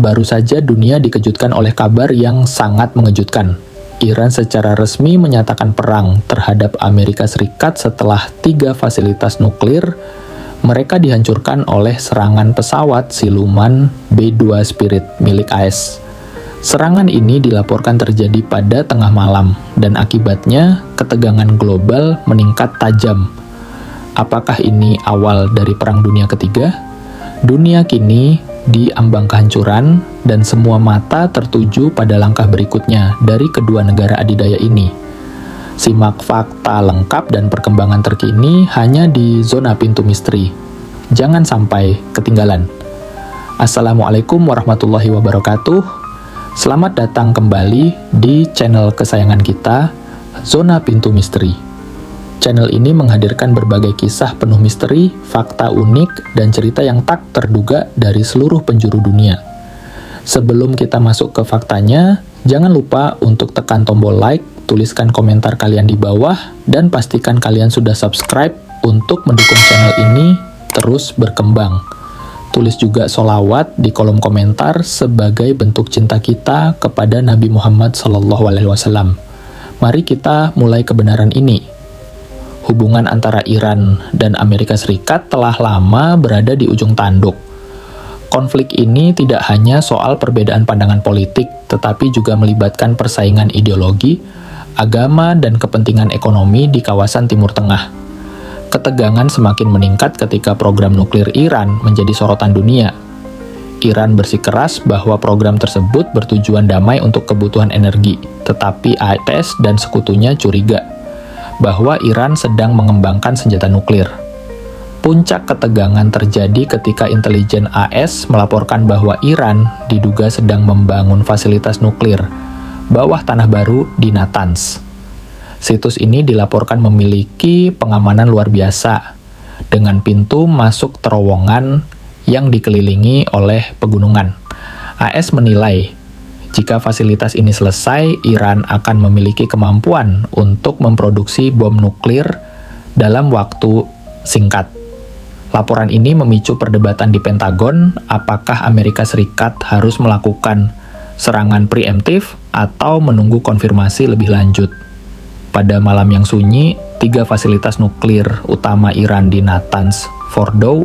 Baru saja dunia dikejutkan oleh kabar yang sangat mengejutkan. Iran secara resmi menyatakan perang terhadap Amerika Serikat setelah 3 fasilitas nuklir mereka dihancurkan oleh serangan pesawat siluman B-2 Spirit milik AS. Serangan ini dilaporkan terjadi pada tengah malam, dan akibatnya ketegangan global meningkat tajam. Apakah ini awal dari Perang Dunia Ketiga? Dunia kini diambang kehancuran, dan semua mata tertuju pada langkah berikutnya dari kedua negara adidaya ini. Simak fakta lengkap dan perkembangan terkini hanya di Zona Pintu Misteri. Jangan sampai ketinggalan. Assalamualaikum warahmatullahi wabarakatuh. Selamat datang kembali di channel kesayangan kita, Zona Pintu Misteri. Channel ini menghadirkan berbagai kisah penuh misteri, fakta unik, dan cerita yang tak terduga dari seluruh penjuru dunia. Sebelum kita masuk ke faktanya, jangan lupa untuk tekan tombol like, tuliskan komentar kalian di bawah, dan pastikan kalian sudah subscribe untuk mendukung channel ini terus berkembang. Tulis juga sholawat di kolom komentar sebagai bentuk cinta kita kepada Nabi Muhammad SAW. Mari kita mulai kebenaran ini. Hubungan antara Iran dan Amerika Serikat telah lama berada di ujung tanduk. Konflik ini tidak hanya soal perbedaan pandangan politik, tetapi juga melibatkan persaingan ideologi, agama, dan kepentingan ekonomi di kawasan Timur Tengah. Ketegangan semakin meningkat ketika program nuklir Iran menjadi sorotan dunia. Iran bersikeras bahwa program tersebut bertujuan damai untuk kebutuhan energi, tetapi AS dan sekutunya curiga bahwa Iran sedang mengembangkan senjata nuklir. Puncak ketegangan terjadi ketika intelijen AS melaporkan bahwa Iran diduga sedang membangun fasilitas nuklir bawah tanah baru di Natanz. Situs ini dilaporkan memiliki pengamanan luar biasa, dengan pintu masuk terowongan yang dikelilingi oleh pegunungan. AS menilai, jika fasilitas ini selesai, Iran akan memiliki kemampuan untuk memproduksi bom nuklir dalam waktu singkat. Laporan ini memicu perdebatan di Pentagon, apakah Amerika Serikat harus melakukan serangan preemptif atau menunggu konfirmasi lebih lanjut. Pada malam yang sunyi, 3 fasilitas nuklir utama Iran di Natanz, Fordow,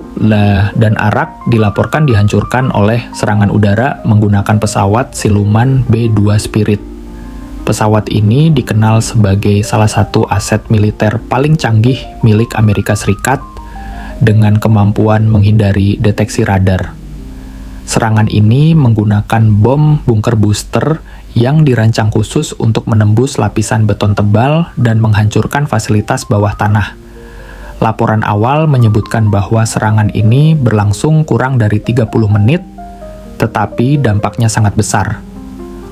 dan Arak dilaporkan dihancurkan oleh serangan udara menggunakan pesawat siluman B-2 Spirit. Pesawat ini dikenal sebagai salah satu aset militer paling canggih milik Amerika Serikat dengan kemampuan menghindari deteksi radar. Serangan ini menggunakan bom bunker booster yang dirancang khusus untuk menembus lapisan beton tebal dan menghancurkan fasilitas bawah tanah. Laporan awal menyebutkan bahwa serangan ini berlangsung kurang dari 30 menit, tetapi dampaknya sangat besar.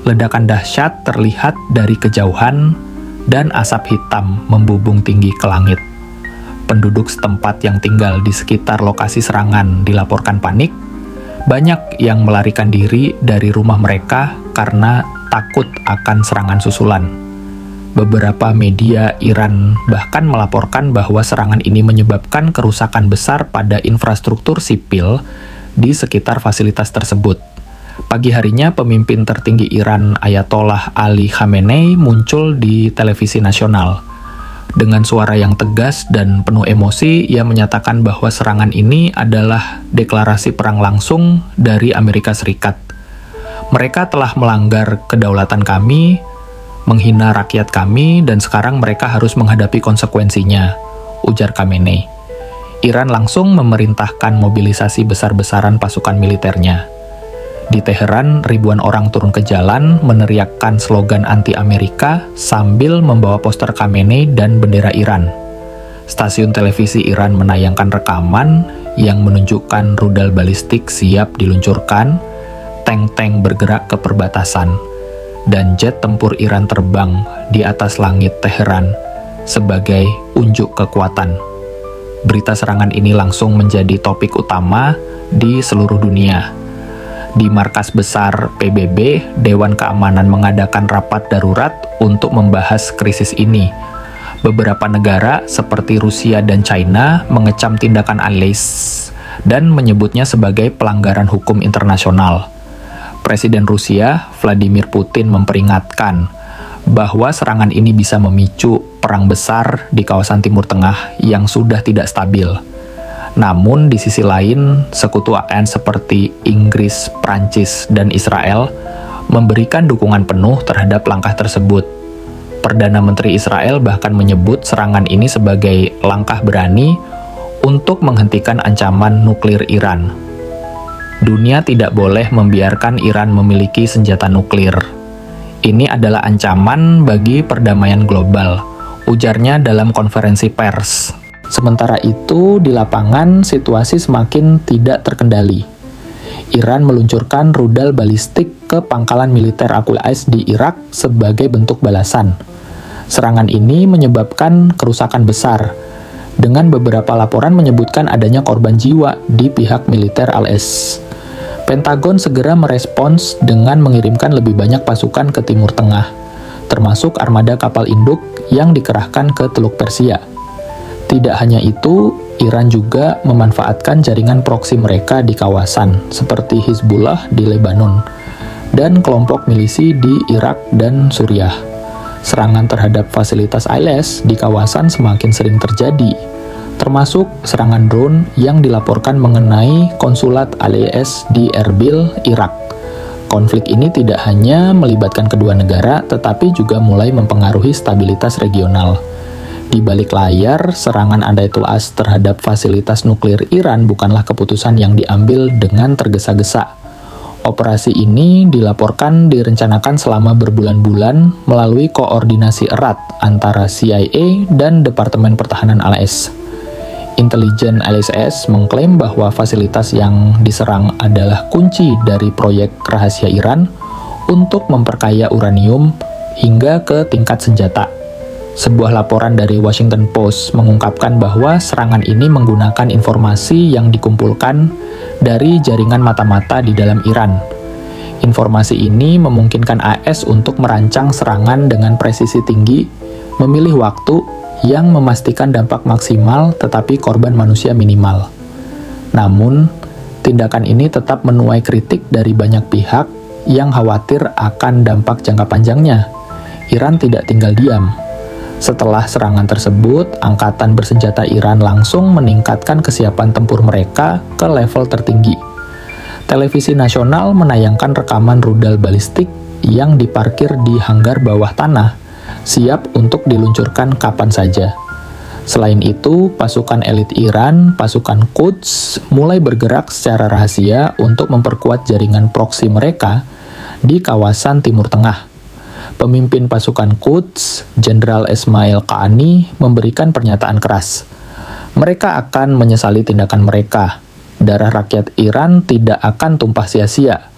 Ledakan dahsyat terlihat dari kejauhan, dan asap hitam membubung tinggi ke langit. Penduduk setempat yang tinggal di sekitar lokasi serangan dilaporkan panik. Banyak yang melarikan diri dari rumah mereka karena takut akan serangan susulan. Beberapa media Iran bahkan melaporkan bahwa serangan ini menyebabkan kerusakan besar pada infrastruktur sipil di sekitar fasilitas tersebut. Pagi harinya, pemimpin tertinggi Iran Ayatollah Ali Khamenei muncul di televisi nasional. Dengan suara yang tegas dan penuh emosi, ia menyatakan bahwa serangan ini adalah deklarasi perang langsung dari Amerika Serikat. Mereka telah melanggar kedaulatan kami, menghina rakyat kami, dan sekarang mereka harus menghadapi konsekuensinya, ujar Khamenei. Iran langsung memerintahkan mobilisasi besar-besaran pasukan militernya. Di Teheran, ribuan orang turun ke jalan meneriakkan slogan anti-Amerika sambil membawa poster Khamenei dan bendera Iran. Stasiun televisi Iran menayangkan rekaman yang menunjukkan rudal balistik siap diluncurkan, tank-tank bergerak ke perbatasan, dan jet tempur Iran terbang di atas langit Teheran sebagai unjuk kekuatan. Berita serangan ini langsung menjadi topik utama di seluruh dunia. Di markas besar PBB, Dewan Keamanan mengadakan rapat darurat untuk membahas krisis ini. Beberapa negara seperti Rusia dan China mengecam tindakan ALES dan menyebutnya sebagai pelanggaran hukum internasional. Presiden Rusia, Vladimir Putin, memperingatkan bahwa serangan ini bisa memicu perang besar di kawasan Timur Tengah yang sudah tidak stabil. Namun, di sisi lain, sekutu AN seperti Inggris, Prancis, dan Israel memberikan dukungan penuh terhadap langkah tersebut. Perdana Menteri Israel bahkan menyebut serangan ini sebagai langkah berani untuk menghentikan ancaman nuklir Iran. Dunia tidak boleh membiarkan Iran memiliki senjata nuklir. Ini adalah ancaman bagi perdamaian global, ujarnya dalam konferensi pers. Sementara itu, di lapangan situasi semakin tidak terkendali. Iran meluncurkan rudal balistik ke pangkalan militer Al-Qais di Irak sebagai bentuk balasan. Serangan ini menyebabkan kerusakan besar, dengan beberapa laporan menyebutkan adanya korban jiwa di pihak militer Al-Qais. Pentagon segera merespons dengan mengirimkan lebih banyak pasukan ke Timur Tengah, termasuk armada kapal induk yang dikerahkan ke Teluk Persia. Tidak hanya itu, Iran juga memanfaatkan jaringan proksi mereka di kawasan, seperti Hizbullah di Lebanon, dan kelompok milisi di Irak dan Suriah. Serangan terhadap fasilitas ILS di kawasan semakin sering terjadi, termasuk serangan drone yang dilaporkan mengenai konsulat ALS di Erbil, Irak. Konflik ini tidak hanya melibatkan kedua negara, tetapi juga mulai mempengaruhi stabilitas regional. Di balik layar, serangan Adatul As terhadap fasilitas nuklir Iran bukanlah keputusan yang diambil dengan tergesa-gesa. Operasi ini dilaporkan direncanakan selama berbulan-bulan melalui koordinasi erat antara CIA dan Departemen Pertahanan ALS. Intelijen LSS mengklaim bahwa fasilitas yang diserang adalah kunci dari proyek rahasia Iran untuk memperkaya uranium hingga ke tingkat senjata. Sebuah laporan dari Washington Post mengungkapkan bahwa serangan ini menggunakan informasi yang dikumpulkan dari jaringan mata-mata di dalam Iran. Informasi ini memungkinkan AS untuk merancang serangan dengan presisi tinggi, memilih waktu yang memastikan dampak maksimal tetapi korban manusia minimal. Namun, tindakan ini tetap menuai kritik dari banyak pihak yang khawatir akan dampak jangka panjangnya. Iran tidak tinggal diam. Setelah serangan tersebut, angkatan bersenjata Iran langsung meningkatkan kesiapan tempur mereka ke level tertinggi. Televisi nasional menayangkan rekaman rudal balistik yang diparkir di hanggar bawah tanah, siap untuk diluncurkan kapan saja. Selain itu, pasukan elit Iran, pasukan Quds, mulai bergerak secara rahasia untuk memperkuat jaringan proksi mereka di kawasan Timur Tengah. Pemimpin pasukan Quds, Jenderal Ismail Qaani, memberikan pernyataan keras. Mereka akan menyesali tindakan mereka. Darah rakyat Iran tidak akan tumpah sia-sia.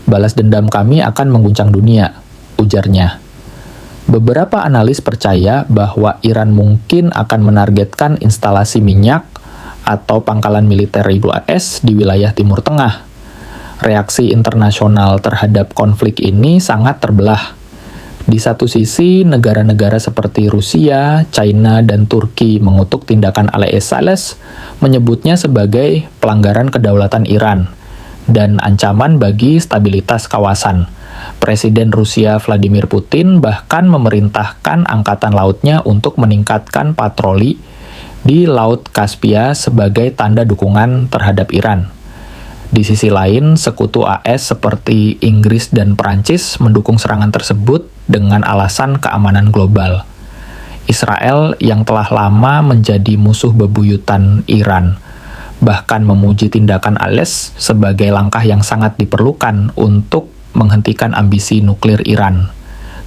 Balas dendam kami akan mengguncang dunia, ujarnya. Beberapa analis percaya bahwa Iran mungkin akan menargetkan instalasi minyak atau pangkalan militer AS di wilayah Timur Tengah. Reaksi internasional terhadap konflik ini sangat terbelah. Di satu sisi, negara-negara seperti Rusia, China, dan Turki mengutuk tindakan ALS, menyebutnya sebagai pelanggaran kedaulatan Iran dan ancaman bagi stabilitas kawasan. Presiden Rusia Vladimir Putin bahkan memerintahkan angkatan lautnya untuk meningkatkan patroli di Laut Kaspia sebagai tanda dukungan terhadap Iran. Di sisi lain, sekutu AS seperti Inggris dan Prancis mendukung serangan tersebut dengan alasan keamanan global. Israel yang telah lama menjadi musuh bebuyutan Iran bahkan memuji tindakan ALS sebagai langkah yang sangat diperlukan untuk menghentikan ambisi nuklir Iran.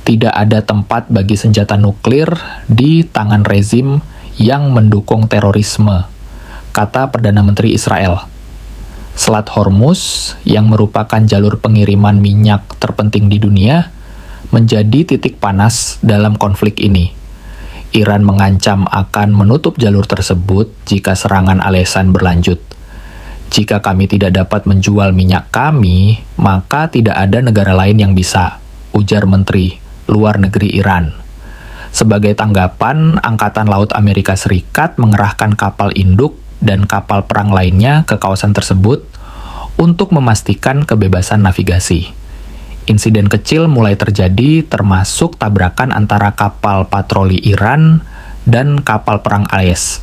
Tidak ada tempat bagi senjata nuklir di tangan rezim yang mendukung terorisme, kata Perdana Menteri Israel. Selat Hormuz, yang merupakan jalur pengiriman minyak terpenting di dunia, menjadi titik panas dalam konflik ini. Iran mengancam akan menutup jalur tersebut jika serangan Al-Qassam berlanjut. Jika kami tidak dapat menjual minyak kami, maka tidak ada negara lain yang bisa, ujar Menteri Luar Negeri Iran. Sebagai tanggapan, Angkatan Laut Amerika Serikat mengerahkan kapal induk dan kapal perang lainnya ke kawasan tersebut untuk memastikan kebebasan navigasi. Insiden kecil mulai terjadi, termasuk tabrakan antara kapal patroli Iran dan kapal perang AS.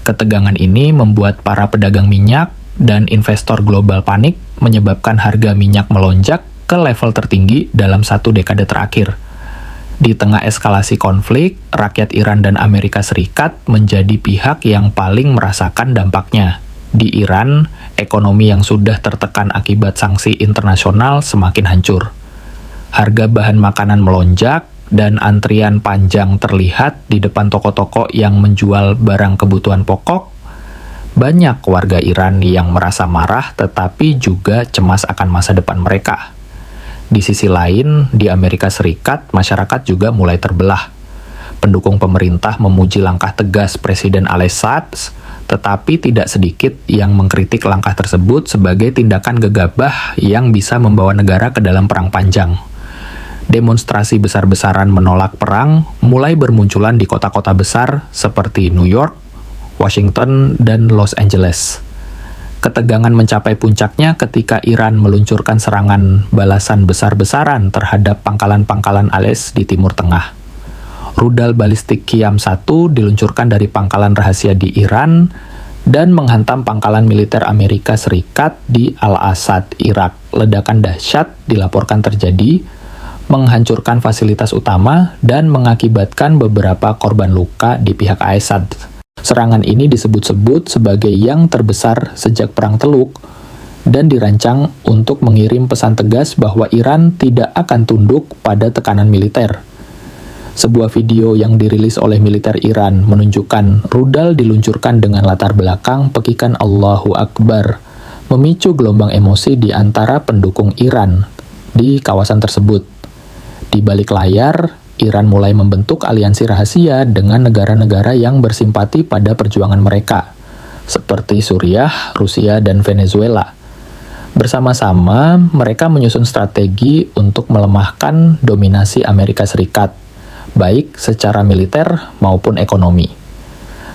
Ketegangan ini membuat para pedagang minyak dan investor global panik, menyebabkan harga minyak melonjak ke level tertinggi dalam 1 dekade terakhir. Di tengah eskalasi konflik, rakyat Iran dan Amerika Serikat menjadi pihak yang paling merasakan dampaknya. Di Iran, ekonomi yang sudah tertekan akibat sanksi internasional semakin hancur. Harga bahan makanan melonjak, dan antrian panjang terlihat di depan toko-toko yang menjual barang kebutuhan pokok. Banyak warga Iran yang merasa marah tetapi juga cemas akan masa depan mereka. Di sisi lain, di Amerika Serikat, masyarakat juga mulai terbelah. Pendukung pemerintah memuji langkah tegas Presiden Al-Assad, tetapi tidak sedikit yang mengkritik langkah tersebut sebagai tindakan gegabah yang bisa membawa negara ke dalam perang panjang. Demonstrasi besar-besaran menolak perang mulai bermunculan di kota-kota besar seperti New York, Washington, dan Los Angeles. Ketegangan mencapai puncaknya ketika Iran meluncurkan serangan balasan besar-besaran terhadap pangkalan-pangkalan AS di Timur Tengah. Rudal balistik Qiyam-1 diluncurkan dari pangkalan rahasia di Iran dan menghantam pangkalan militer Amerika Serikat di Al-Asad, Irak. Ledakan dahsyat dilaporkan terjadi, menghancurkan fasilitas utama, dan mengakibatkan beberapa korban luka di pihak Assad. Serangan ini disebut-sebut sebagai yang terbesar sejak Perang Teluk dan dirancang untuk mengirim pesan tegas bahwa Iran tidak akan tunduk pada tekanan militer. Sebuah video yang dirilis oleh militer Iran menunjukkan rudal diluncurkan dengan latar belakang pekikan Allahu Akbar, memicu gelombang emosi di antara pendukung Iran di kawasan tersebut. Di balik layar, Iran mulai membentuk aliansi rahasia dengan negara-negara yang bersimpati pada perjuangan mereka, seperti Suriah, Rusia, dan Venezuela. Bersama-sama, mereka menyusun strategi untuk melemahkan dominasi Amerika Serikat, baik secara militer maupun ekonomi.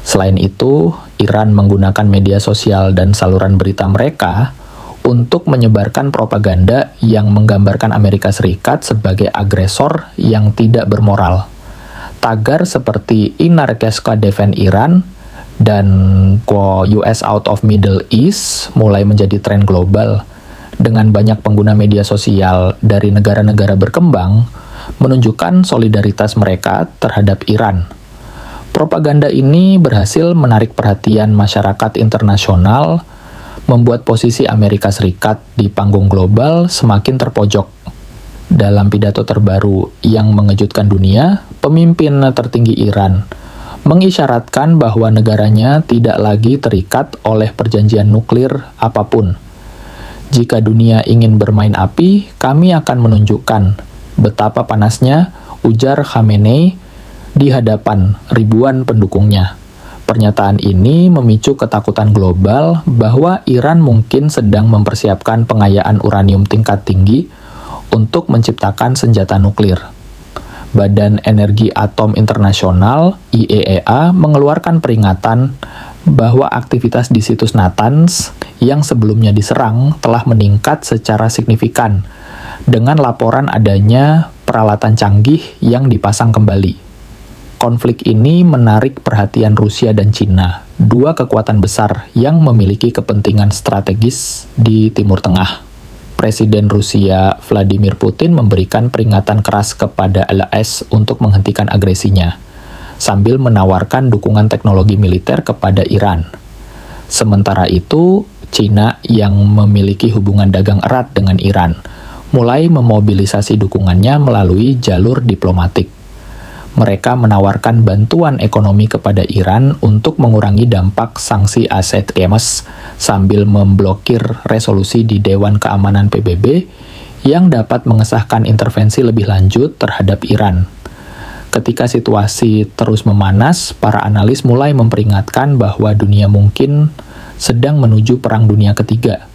Selain itu, Iran menggunakan media sosial dan saluran berita mereka untuk menyebarkan propaganda yang menggambarkan Amerika Serikat sebagai agresor yang tidak bermoral. Tagar seperti Inarkeska Defend Iran dan US out of Middle East mulai menjadi tren global. Dengan banyak pengguna media sosial dari negara-negara berkembang menunjukkan solidaritas mereka terhadap Iran. Propaganda ini berhasil menarik perhatian masyarakat internasional, membuat posisi Amerika Serikat di panggung global semakin terpojok. Dalam pidato terbaru yang mengejutkan dunia, pemimpin tertinggi Iran mengisyaratkan bahwa negaranya tidak lagi terikat oleh perjanjian nuklir apapun. Jika dunia ingin bermain api, kami akan menunjukkan betapa panasnya, ujar Khamenei di hadapan ribuan pendukungnya. Pernyataan ini memicu ketakutan global bahwa Iran mungkin sedang mempersiapkan pengayaan uranium tingkat tinggi untuk menciptakan senjata nuklir. Badan Energi Atom Internasional (IAEA) mengeluarkan peringatan bahwa aktivitas di situs Natanz yang sebelumnya diserang telah meningkat secara signifikan dengan laporan adanya peralatan canggih yang dipasang kembali. Konflik ini menarik perhatian Rusia dan Cina, dua kekuatan besar yang memiliki kepentingan strategis di Timur Tengah. Presiden Rusia Vladimir Putin memberikan peringatan keras kepada AS untuk menghentikan agresinya, sambil menawarkan dukungan teknologi militer kepada Iran. Sementara itu, Cina yang memiliki hubungan dagang erat dengan Iran, mulai memobilisasi dukungannya melalui jalur diplomatik. Mereka menawarkan bantuan ekonomi kepada Iran untuk mengurangi dampak sanksi aset EMS sambil memblokir resolusi di Dewan Keamanan PBB yang dapat mengesahkan intervensi lebih lanjut terhadap Iran. Ketika situasi terus memanas, para analis mulai memperingatkan bahwa dunia mungkin sedang menuju Perang Dunia Ketiga.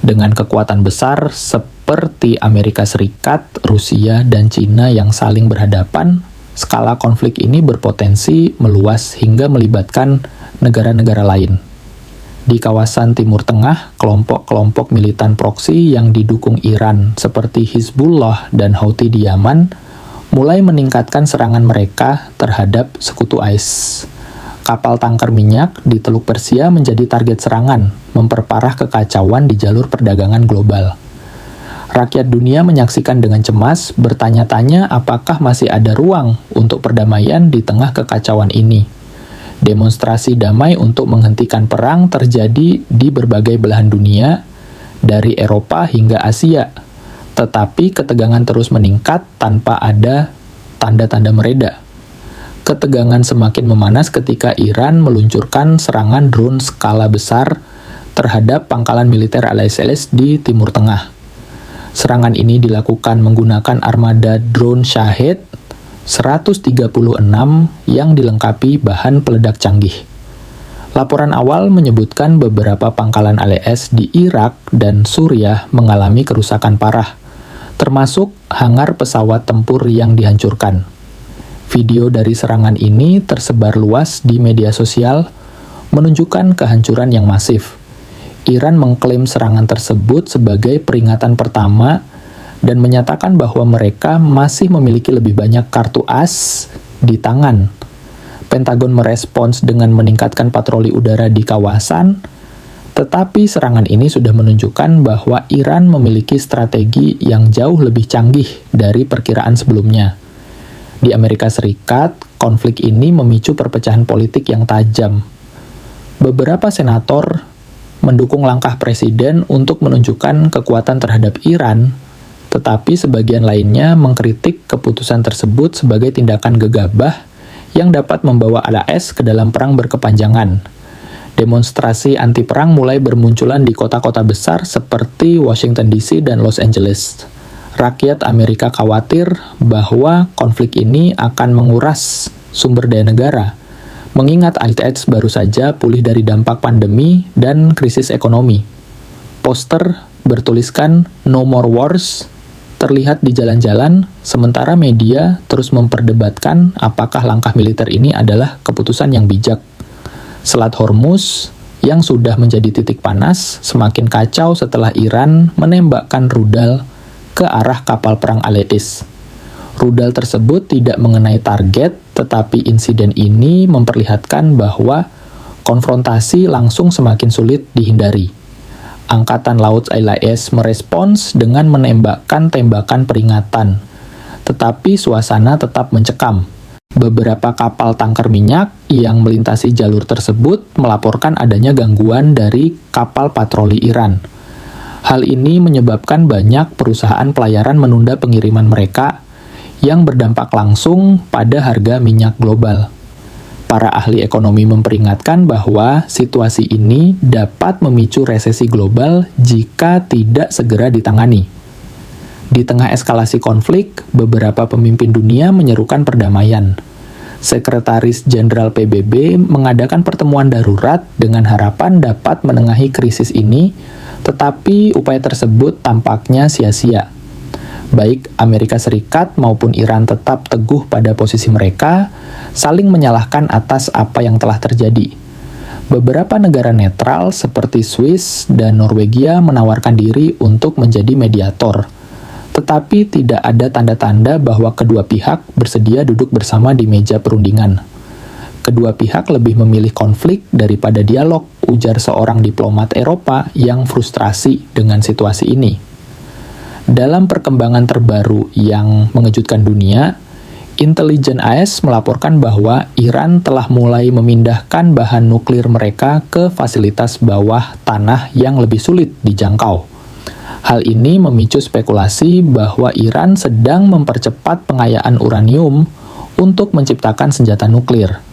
Dengan kekuatan besar seperti Amerika Serikat, Rusia, dan Cina yang saling berhadapan, skala konflik ini berpotensi meluas hingga melibatkan negara-negara lain. Di kawasan Timur Tengah, kelompok-kelompok militan proksi yang didukung Iran seperti Hizbullah dan Houthi di Yaman mulai meningkatkan serangan mereka terhadap sekutu IS. Kapal tangker minyak di Teluk Persia menjadi target serangan, memperparah kekacauan di jalur perdagangan global. Rakyat dunia menyaksikan dengan cemas, bertanya-tanya apakah masih ada ruang untuk perdamaian di tengah kekacauan ini. Demonstrasi damai untuk menghentikan perang terjadi di berbagai belahan dunia, dari Eropa hingga Asia. Tetapi ketegangan terus meningkat tanpa ada tanda-tanda mereda. Ketegangan semakin memanas ketika Iran meluncurkan serangan drone skala besar terhadap pangkalan militer ISIS di Timur Tengah. Serangan ini dilakukan menggunakan armada drone Shahed 136 yang dilengkapi bahan peledak canggih. Laporan awal menyebutkan beberapa pangkalan IS di Irak dan Suriah mengalami kerusakan parah, termasuk hangar pesawat tempur yang dihancurkan. Video dari serangan ini tersebar luas di media sosial, menunjukkan kehancuran yang masif. Iran mengklaim serangan tersebut sebagai peringatan pertama dan menyatakan bahwa mereka masih memiliki lebih banyak kartu as di tangan. Pentagon merespons dengan meningkatkan patroli udara di kawasan, tetapi serangan ini sudah menunjukkan bahwa Iran memiliki strategi yang jauh lebih canggih dari perkiraan sebelumnya. Di Amerika Serikat, konflik ini memicu perpecahan politik yang tajam. Beberapa senator mendukung langkah presiden untuk menunjukkan kekuatan terhadap Iran, tetapi sebagian lainnya mengkritik keputusan tersebut sebagai tindakan gegabah yang dapat membawa IS ke dalam perang berkepanjangan. Demonstrasi anti-perang mulai bermunculan di kota-kota besar seperti Washington DC dan Los Angeles. Rakyat Amerika khawatir bahwa konflik ini akan menguras sumber daya negara, mengingat IS baru saja pulih dari dampak pandemi dan krisis ekonomi. Poster bertuliskan "No More Wars" terlihat di jalan-jalan, sementara media terus memperdebatkan apakah langkah militer ini adalah keputusan yang bijak. Selat Hormuz yang sudah menjadi titik panas semakin kacau setelah Iran menembakkan rudal ke arah kapal perang IS. Rudal tersebut tidak mengenai target, tetapi insiden ini memperlihatkan bahwa konfrontasi langsung semakin sulit dihindari. Angkatan Laut IS merespons dengan menembakkan tembakan peringatan, tetapi suasana tetap mencekam. Beberapa kapal tangker minyak yang melintasi jalur tersebut melaporkan adanya gangguan dari kapal patroli Iran. Hal ini menyebabkan banyak perusahaan pelayaran menunda pengiriman mereka, yang berdampak langsung pada harga minyak global. Para ahli ekonomi memperingatkan bahwa situasi ini dapat memicu resesi global jika tidak segera ditangani. Di tengah eskalasi konflik, beberapa pemimpin dunia menyerukan perdamaian. Sekretaris Jenderal PBB mengadakan pertemuan darurat dengan harapan dapat menengahi krisis ini, tetapi upaya tersebut tampaknya sia-sia. Baik Amerika Serikat maupun Iran tetap teguh pada posisi mereka, saling menyalahkan atas apa yang telah terjadi. Beberapa negara netral seperti Swiss dan Norwegia menawarkan diri untuk menjadi mediator, tetapi tidak ada tanda-tanda bahwa kedua pihak bersedia duduk bersama di meja perundingan. Kedua pihak lebih memilih konflik daripada dialog, ujar seorang diplomat Eropa yang frustrasi dengan situasi ini. Dalam perkembangan terbaru yang mengejutkan dunia, intelijen AS melaporkan bahwa Iran telah mulai memindahkan bahan nuklir mereka ke fasilitas bawah tanah yang lebih sulit dijangkau. Hal ini memicu spekulasi bahwa Iran sedang mempercepat pengayaan uranium untuk menciptakan senjata nuklir.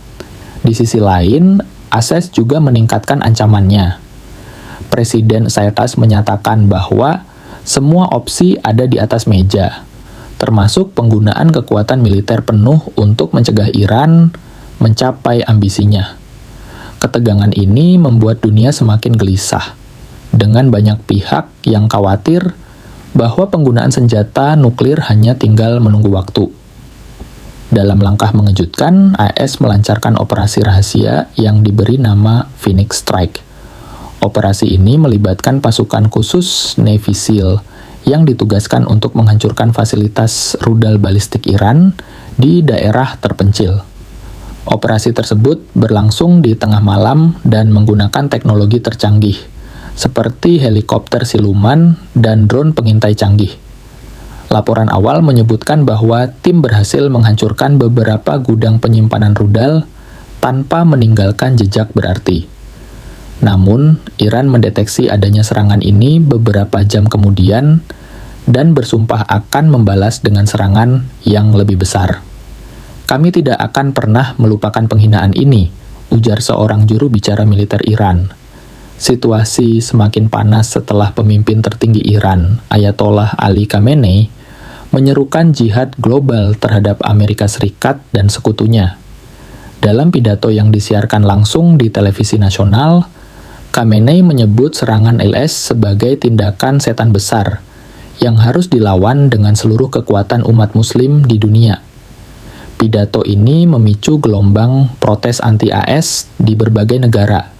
Di sisi lain, AS juga meningkatkan ancamannya. Presiden Saytas menyatakan bahwa semua opsi ada di atas meja, termasuk penggunaan kekuatan militer penuh untuk mencegah Iran mencapai ambisinya. Ketegangan ini membuat dunia semakin gelisah, dengan banyak pihak yang khawatir bahwa penggunaan senjata nuklir hanya tinggal menunggu waktu. Dalam langkah mengejutkan, AS melancarkan operasi rahasia yang diberi nama Phoenix Strike. Operasi ini melibatkan pasukan khusus Navy SEAL yang ditugaskan untuk menghancurkan fasilitas rudal balistik Iran di daerah terpencil. Operasi tersebut berlangsung di tengah malam dan menggunakan teknologi tercanggih, seperti helikopter siluman dan drone pengintai canggih. Laporan awal menyebutkan bahwa tim berhasil menghancurkan beberapa gudang penyimpanan rudal tanpa meninggalkan jejak berarti. Namun, Iran mendeteksi adanya serangan ini beberapa jam kemudian dan bersumpah akan membalas dengan serangan yang lebih besar. Kami tidak akan pernah melupakan penghinaan ini, ujar seorang juru bicara militer Iran. Situasi semakin panas setelah pemimpin tertinggi Iran, Ayatollah Ali Khamenei, menyerukan jihad global terhadap Amerika Serikat dan sekutunya. Dalam pidato yang disiarkan langsung di televisi nasional, Khamenei menyebut serangan IS sebagai tindakan setan besar yang harus dilawan dengan seluruh kekuatan umat muslim di dunia. Pidato ini memicu gelombang protes anti-AS di berbagai negara,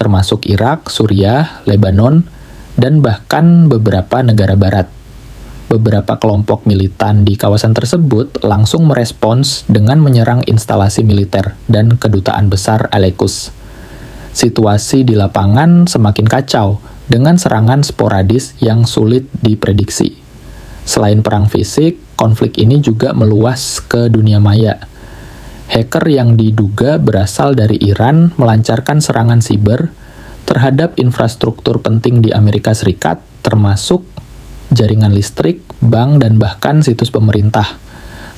termasuk Irak, Suriah, Lebanon, dan bahkan beberapa negara barat. Beberapa kelompok militan di kawasan tersebut langsung merespons dengan menyerang instalasi militer dan kedutaan besar Al-Quds. Situasi di lapangan semakin kacau dengan serangan sporadis yang sulit diprediksi. Selain perang fisik, konflik ini juga meluas ke dunia maya. Hacker yang diduga berasal dari Iran melancarkan serangan siber terhadap infrastruktur penting di Amerika Serikat, termasuk jaringan listrik, bank, dan bahkan situs pemerintah.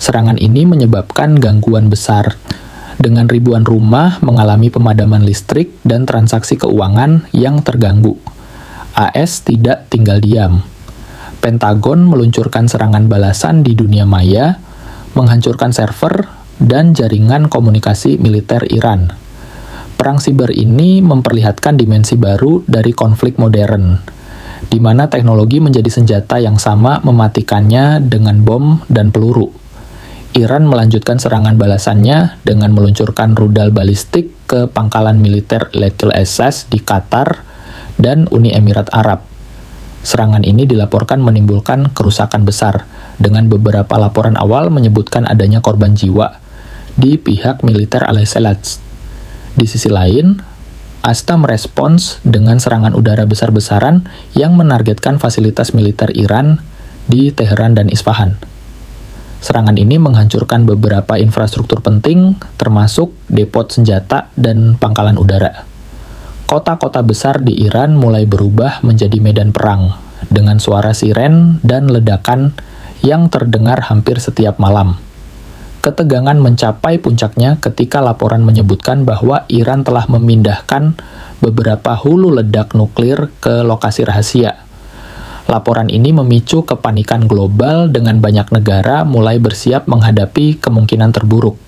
Serangan ini menyebabkan gangguan besar, dengan ribuan rumah mengalami pemadaman listrik dan transaksi keuangan yang terganggu. AS tidak tinggal diam. Pentagon meluncurkan serangan balasan di dunia maya, menghancurkan server dan jaringan komunikasi militer Iran. Perang siber ini memperlihatkan dimensi baru dari konflik modern, di mana teknologi menjadi senjata yang sama mematikannya dengan bom dan peluru. Iran melanjutkan serangan balasannya dengan meluncurkan rudal balistik ke pangkalan militer Lethal SS di Qatar dan Uni Emirat Arab. Serangan ini dilaporkan menimbulkan kerusakan besar, dengan beberapa laporan awal menyebutkan adanya korban jiwa di pihak militer Al-Salat. Di sisi lain, Asta merespons dengan serangan udara besar-besaran yang menargetkan fasilitas militer Iran di Teheran dan Isfahan. Serangan ini menghancurkan beberapa infrastruktur penting, termasuk depot senjata dan pangkalan udara. Kota-kota besar di Iran mulai berubah menjadi medan perang, dengan suara siren dan ledakan yang terdengar hampir setiap malam. Ketegangan mencapai puncaknya ketika laporan menyebutkan bahwa Iran telah memindahkan beberapa hulu ledak nuklir ke lokasi rahasia. Laporan ini memicu kepanikan global dengan banyak negara mulai bersiap menghadapi kemungkinan terburuk.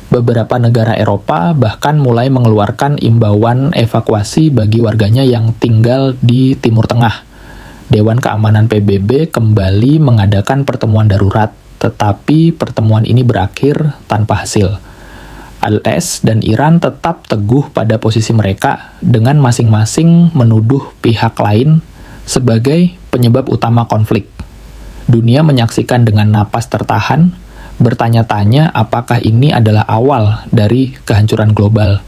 Beberapa negara Eropa bahkan mulai mengeluarkan imbauan evakuasi bagi warganya yang tinggal di Timur Tengah. Dewan Keamanan PBB kembali mengadakan pertemuan darurat, tetapi pertemuan ini berakhir tanpa hasil. AS dan Iran tetap teguh pada posisi mereka dengan masing-masing menuduh pihak lain sebagai penyebab utama konflik. Dunia menyaksikan dengan napas tertahan, bertanya-tanya apakah ini adalah awal dari kehancuran global.